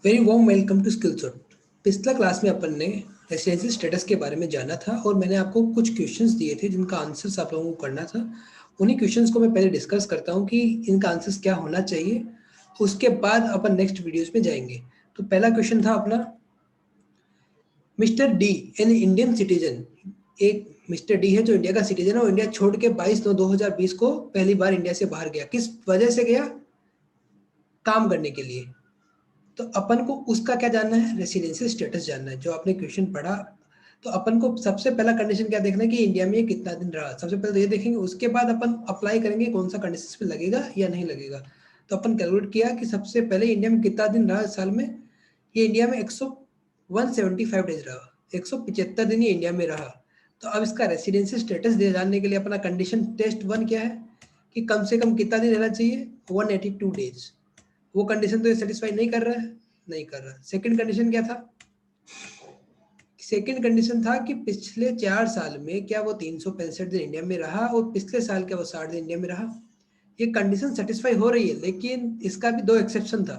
Very warm welcome to skills. पिछला class में अपन ने रेसिडेंशियल स्टेटस के बारे में जाना था और मैंने आपको कुछ क्वेश्चंस दिए थे जिनका आंसर्स आप लोगों को करना था। उन्हीं क्वेश्चंस को मैं पहले डिस्कस करता हूँ कि इनका आंसर्स क्या होना चाहिए, उसके बाद अपन नेक्स्ट वीडियोस में जाएंगे। तो पहला क्वेश्चन था अपना, mister D an Indian citizen. एक मिस्टर डी है जो इंडिया का सिटीजन है और इंडिया छोड़ के 22/9/2020 को पहली बार इंडिया से बाहर गया। किस वजह से गया? काम करने के लिए। तो अपन को उसका क्या जानना है? रेसिडेंशियल स्टेटस जानना है। जो आपने क्वेश्चन पढ़ा, तो अपन को सबसे पहला कंडीशन क्या देखना है कि इंडिया में ये कितना दिन रहा। सबसे पहले तो ये देखेंगे, उसके बाद अपन अप्लाई करेंगे कौन सा कंडीशन पे लगेगा या नहीं लगेगा। तो अपन कैलकुलेट किया कि सबसे पहले इंडिया में कितना दिन रहा इस साल में। ये इंडिया में 175 डेज रहा, 175 दिन ये इंडिया में रहा। तो अब इसका रेसिडेंशियल स्टेटस दे जानने के लिए अपना कंडीशन टेस्ट 1 क्या है कि कम से कम कितना दिन रहना चाहिए? 182 डेज। वो कंडीशन तो ये सेटिस्फाई नहीं कर रहा है, नहीं कर रहा। सेकंड कंडीशन क्या था? सेकंड कंडीशन था कि पिछले 4 साल में क्या वो 365 दिन इंडिया में रहा और पिछले साल क्या वो 60 दिन इंडिया में रहा। ये कंडीशन सेटिस्फाई हो रही है, लेकिन इसका भी 2 एक्सेप्शन था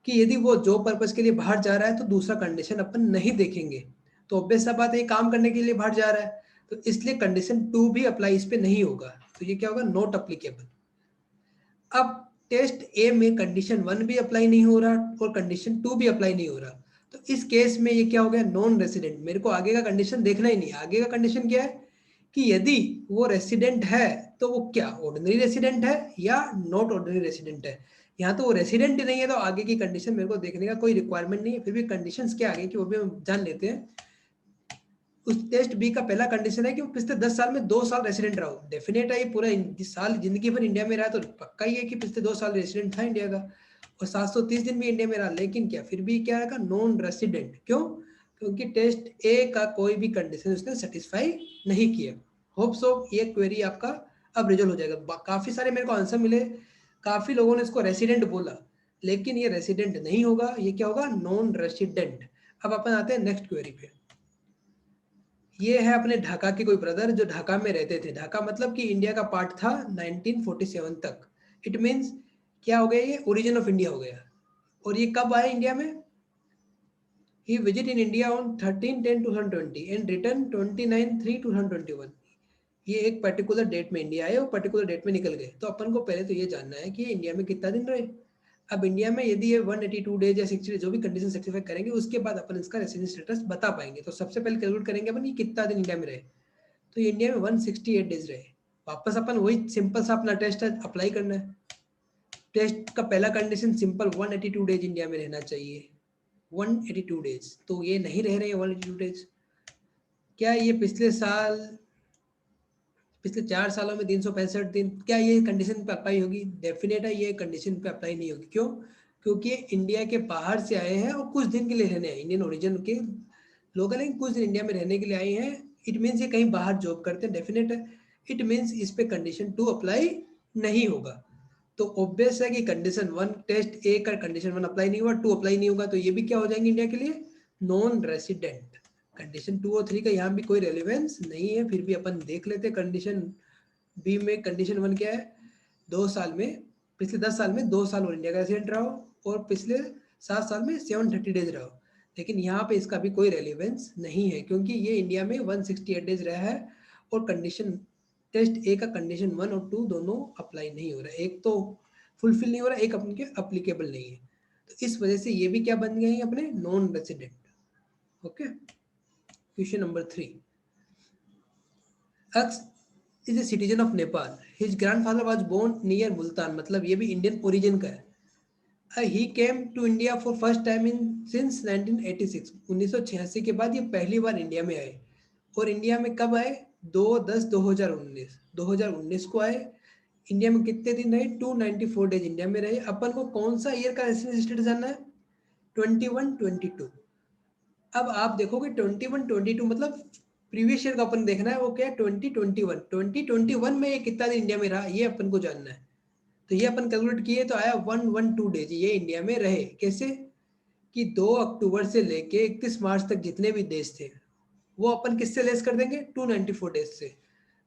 कि यदि वो जॉब पर्पज के लिए बाहर जा रहा है तो दूसरा कंडीशन अपन नहीं देखेंगे। तो ऑब्वियस सा बात है, काम करने के लिए बाहर जा रहा है, तो इसलिए कंडीशन 2 भी अप्लाई इस पे नहीं होगा। तो ये क्या होगा? Not applicable. अब टेस्ट ए में कंडीशन 1 भी अप्लाई नहीं हो रहा और कंडीशन 2 भी अप्लाई नहीं हो रहा। तो इस केस में ये क्या हो गया? Non resident. मेरे को आगे का कंडीशन देखना ही नहीं। आगे का कंडीशन क्या है कि यदि वो रेसिडेंट है तो वो क्या ऑर्डिनरी रेसिडेंट है या नॉट ऑर्डिनरी रेसिडेंट है। यहाँ तो वो रेसिडेंट ही नहीं है, तो आगे की कंडीशन मेरे को देखने का कोई रिक्वायरमेंट नहीं है। फिर भी कंडीशंस क्या आगे की वो भी हम जान लेते हैं। उस टेस्ट बी का पहला कंडीशन है कि वो पिछले 10 साल में 2 साल रेसिडेंट रहा हो। डेफिनेट है, ये पूरा साल जिंदगी भर इंडिया में रहा, तो पक्का ही है कि पिछले 2 साल रेसिडेंट था इंडिया का। और 730 दिन भी इंडिया में रहा, लेकिन क्या फिर भी क्या रखा? Non resident. क्यों? क्योंकि टेस्ट ए का कोई भी कंडीशन उसने सेटिस्फाई नहीं किया। होप सो ये क्वेरी आपका अब रिजोल्व हो जाएगा। काफी सारे मेरे को आंसर मिले, काफी लोगों ने इसको रेसिडेंट बोला, लेकिन ये रेसिडेंट नहीं होगा। ये क्या होगा? Non resident. अब अपन आते हैं नेक्स्ट क्वेरी पे। ये है अपने ढाका के कोई ब्रदर जो ढाका में रहते थे। ढाका मतलब कि इंडिया का पार्ट था 1947 तक। इट मीन्स क्या हो गया? ये ओरिजिन ऑफ इंडिया हो गया। और ये कब आए इंडिया में? He visit in India on 13/10/2020 and return 29/3/2021। ये एक पर्टिकुलर डेट में इंडिया आए और पर्टिकुलर डेट में निकल गए। तो अपन को पहले तो ये जानना है कि ये इंडिया में कितना दिन रहे। अब इंडिया में यदि ये 182 डेज या 60 डेज जो भी कंडीशन सेटिस्फाई करेंगे, उसके बाद अपन इसका रेसिडेंस स्टेटस बता पाएंगे। तो सबसे पहले कैलकुलेट करेंगे अपन ये कितना दिन इंडिया में रहे। तो ये इंडिया में 168 डेज रहे। वापस अपन वही सिंपल सा अपना टेस्ट है, अप्लाई करना है। टेस्ट का पहला कंडीशन सिंपल 182 डेज इंडिया में रहना चाहिए। 182 डेज, तो ये नहीं रह रहे हैं 182 डेज। क्या ये पिछले 4 सालों में 365 दिन, क्या ये कंडीशन पे अप्लाई होगी? डेफिनेट है ये कंडीशन पे अप्लाई नहीं होगी। क्यों? क्योंकि इंडिया के बाहर से आए हैं और कुछ दिन के लिए रहने हैं। इंडियन ओरिजिन के लोग हैं, कुछ दिन इंडिया में रहने के लिए आए हैं। इट मीन्स ये कहीं बाहर जॉब करते हैं, डेफिनेट है। इट मीन्स इस पे कंडीशन 2 अप्लाई नहीं होगा। तो ऑब्वियस है कि कंडीशन 1, टेस्ट ए का कंडीशन 1 अप्लाई नहीं हुआ, 2 अप्लाई नहीं होगा, तो ये भी क्या हो जाएंगे इंडिया के लिए? Non resident. कंडीशन 2 और 3 का यहाँ भी कोई रेलिवेंस नहीं है। फिर भी अपन देख लेते हैं कंडीशन बी में। कंडीशन 1 क्या है? 2 साल में, पिछले 10 साल में 2 साल और इंडिया का रेसिडेंट रहा हो और पिछले 7 साल में 730 डेज रहा हो। लेकिन यहाँ पे इसका भी कोई रेलिवेंस नहीं है, क्योंकि ये इंडिया में 168 डेज रहा है और कंडीशन टेस्ट ए का कंडीशन 1 और 2 दोनों अप्लाई नहीं हो रहा है। एक तो फुलफिल नहीं हो रहा, एक अपन के अप्लीकेबल नहीं है। तो इस वजह से ये भी क्या बन गए हैं अपने? Non resident. Okay. Question number 3। X is a citizen of Nepal. His grandfather was born near Multan, मतलब ये भी इंडियन ओरिजिन का है। He came to India for first time in since 1986। 1986 के बाद ये पहली बार इंडिया में आए। और इंडिया में कब आए? 2/10/2019। 2019 को आए। इंडिया में कितने दिन रहे? 294 डेज इंडिया में रहे। अपन को कौन सा ईयर का रेसिडेंस स्टेटस जानना है? 21-22। अब आप देखोगे 21-22 मतलब प्रीवियस ईयर का अपन देखना है। वो क्या है? 2021। 2021 में ये कितना दिन इंडिया में रहा, ये अपन को जानना है। तो ये अपन कैलकुलेट किए तो आया 112 डेज ये इंडिया में रहे। कैसे? कि 2 अक्टूबर से लेके 31 मार्च तक जितने भी देश थे वो अपन किससे लेस कर देंगे? 294 डेज से।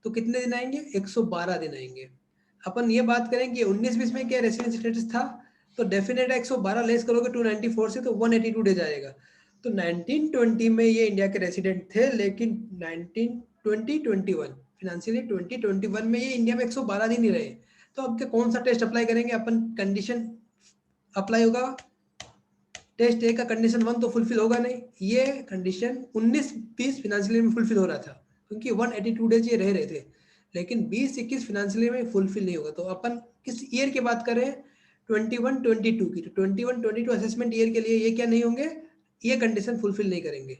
तो कितने दिन आएंगे? 112 दिन आएंगे। अपन ये बात करें कि 19-20 में क्या रेसिडेंस स्टेटस था? तो डेफिनेट है 112 लेस करोगे 294 से तो 182 डेज आएगा। तो 1920 में ये इंडिया के रेसिडेंट थे, लेकिन 2021 फिनेंशियल ईयर 2021 में ये इंडिया में 112 दिन ही रहे। तो अब क्या कौन सा टेस्ट अप्लाई करेंगे अपन? कंडीशन अप्लाई होगा, टेस्ट ए का कंडीशन 1 तो फुलफिल होगा नहीं, ये कंडीशन 19-20 फिनेंशियल ईयर में फुलफिल हो रहा था क्योंकि 182 डेज ये रह रहे थे, लेकिन 20-21 फिनेंशियल ईयर में फुलफिल नहीं होगा। तो अपन किस ईयर की बात करें? 21-22 की। तो 21-22 असेसमेंट ईयर के लिए ये क्या नहीं होंगे, ये कंडीशन फुलफिल नहीं करेंगे।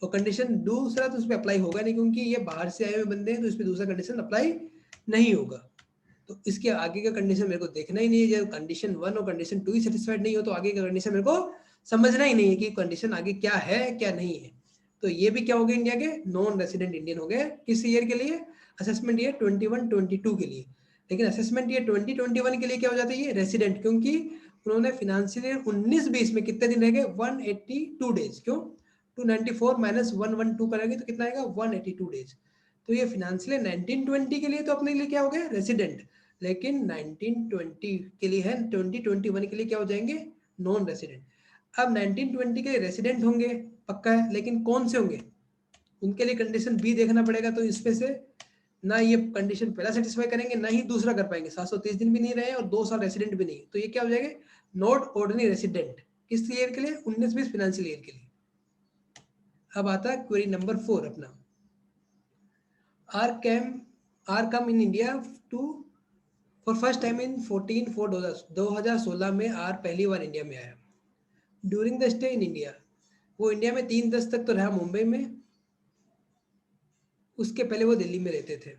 और कंडीशन दूसरा तो उस पर अप्लाई होगा नहीं क्योंकि ये बाहर से आए हुए बंदे हैं, तो इस पर दूसरा कंडीशन अप्लाई नहीं होगा। तो इसके आगे का कंडीशन मेरे को देखना ही नहीं है। जब कंडीशन 1 और कंडीशन 2 ही सेटिस्फाइड नहीं हो तो आगे का कंडीशन मेरे को समझना ही नहीं है कि कंडीशन आगे क्या है क्या नहीं है। तो ये भी क्या हो गए इंडिया के नॉन रेसिडेंट इंडियन हो गए। किस ईयर के लिए? असेसमेंट ईयर 21-22 के लिए। लेकिन असेसमेंट ईयर 2021 के लिए क्या हो जाता है ये रेसिडेंट, क्योंकि उन्होंने फिनेंशियल ईयर 19-20 में कितने दिन रह गए? 182 डेज। क्यों? 294 माइनस 112 करेंगे तो कितना आएगा? 182 डेज। तो ये फिनेंशियल ईयर 1920 के लिए तो अपने लिए क्या हो गया? रेसिडेंट। लेकिन 1920 के लिए है, 2021 के लिए क्या हो जाएंगे? Non resident. अब 1920 के लिए रेसिडेंट होंगे पक्का है, लेकिन कौन से होंगे? उनके लिए कंडीशन बी देखना पड़ेगा। तो इसमें से ना ये कंडीशन पहला सेटिस्फाई करेंगे ना ही दूसरा कर पाएंगे। 730 दिन भी नहीं रहे और 2 साल रेसिडेंट भी नहीं, तो ये क्या हो जाएगा? Not ordinary resident. किस ईयर के लिए? 19-20 फिनेंशियल ईयर के लिए। अब आता है क्वेरी नंबर 4 अपना। R come in India to for first time in 14/4/2016 में आर पहली बार इंडिया में आया। During the stay in India, वो इंडिया में 3-10 तक तो रहा मुंबई में, उसके पहले वो दिल्ली में रहते थे।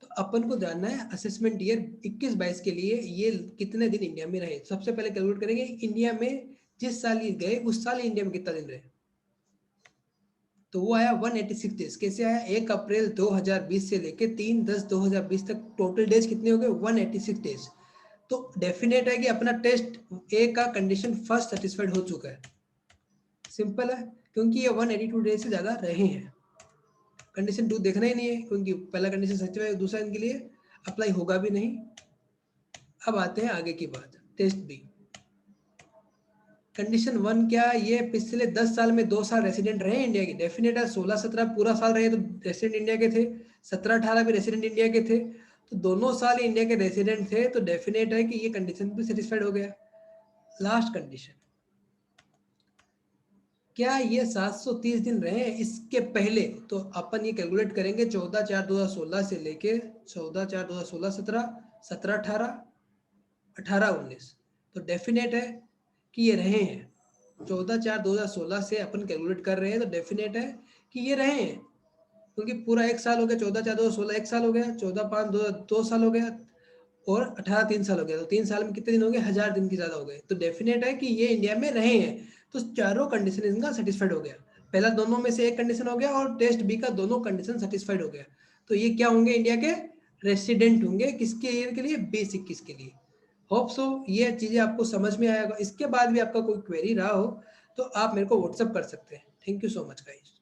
तो अपन को जानना है असेसमेंट ईयर 21-22 के लिए ये कितने दिन इंडिया में रहे। सबसे पहले कैलकुलेट करेंगे इंडिया में जिस साल ये गए उस साल इंडिया में कितना दिन रहे। तो वो आया 186 डेज। कैसे आया? 1 अप्रैल 2020 से लेके 3/10/2020 तक टोटल डेज कितने हो गए? 186 डेज। तो डेफिनेट है कि अपना टेस्ट ए का कंडीशन फर्स्ट सेटिस्फाइड हो चुका है। सिंपल है, क्योंकि ये 182 डेज से ज्यादा रहे हैं। कंडीशन 2 देखना ही नहीं है क्योंकि पहला कंडीशन सेटिस्फाइड, दूसरा इनके लिए अप्लाई होगा भी नहीं। अब आते हैं आगे की बात, टेस्ट बी। कंडीशन 1 क्या? ये पिछले 10 साल में 2 साल रेसिडेंट रहे इंडिया के। डेफिनेट है 16-17 पूरा साल रहे तो रेसिडेंट इंडिया के थे, 17-18 भी रेसिडेंट इंडिया के थे, तो दोनों साल इंडिया के रेसिडेंट थे। तो डेफिनेट है कि ये कंडीशन भी सेटिस्फाइड हो गया। लास्ट कंडीशन, क्या ये 730 दिन रहे इसके पहले? तो अपन ये कैलकुलेट करेंगे 14/4/2016 से लेके 14/4/2016, 17, 17-18, 18-19। तो डेफिनेट है कि ये रहे हैं। 14/4/2016 से अपन कैलकुलेट कर रहे हैं तो डेफिनेट है कि ये रहे हैं, क्योंकि पूरा 1 साल हो गया। 14/4/2016 1 साल हो गया, 14/5 2 साल हो गया और 18 3 साल हो गया। तो 3 साल में कितने दिन हो गए? 1000 दिन की ज्यादा हो गए। तो डेफिनेट है कि ये इंडिया में रहे हैं। तो चारों कंडीशन इनका सेटिस्फाइड हो गया। पहला दोनों में से एक कंडीशन हो गया और टेस्ट बी का दोनों कंडीशन सेटिस्फाइड हो गया। तो ये क्या होंगे? इंडिया के रेसिडेंट होंगे। किसके ईयर के लिए? 2021 के लिए। होप सो ये चीजें आपको समझ में आएगा। इसके बाद भी आपका कोई क्वेरी रहा हो तो आप मेरे को व्हाट्सअप कर सकते हैं। Thank you so much guys.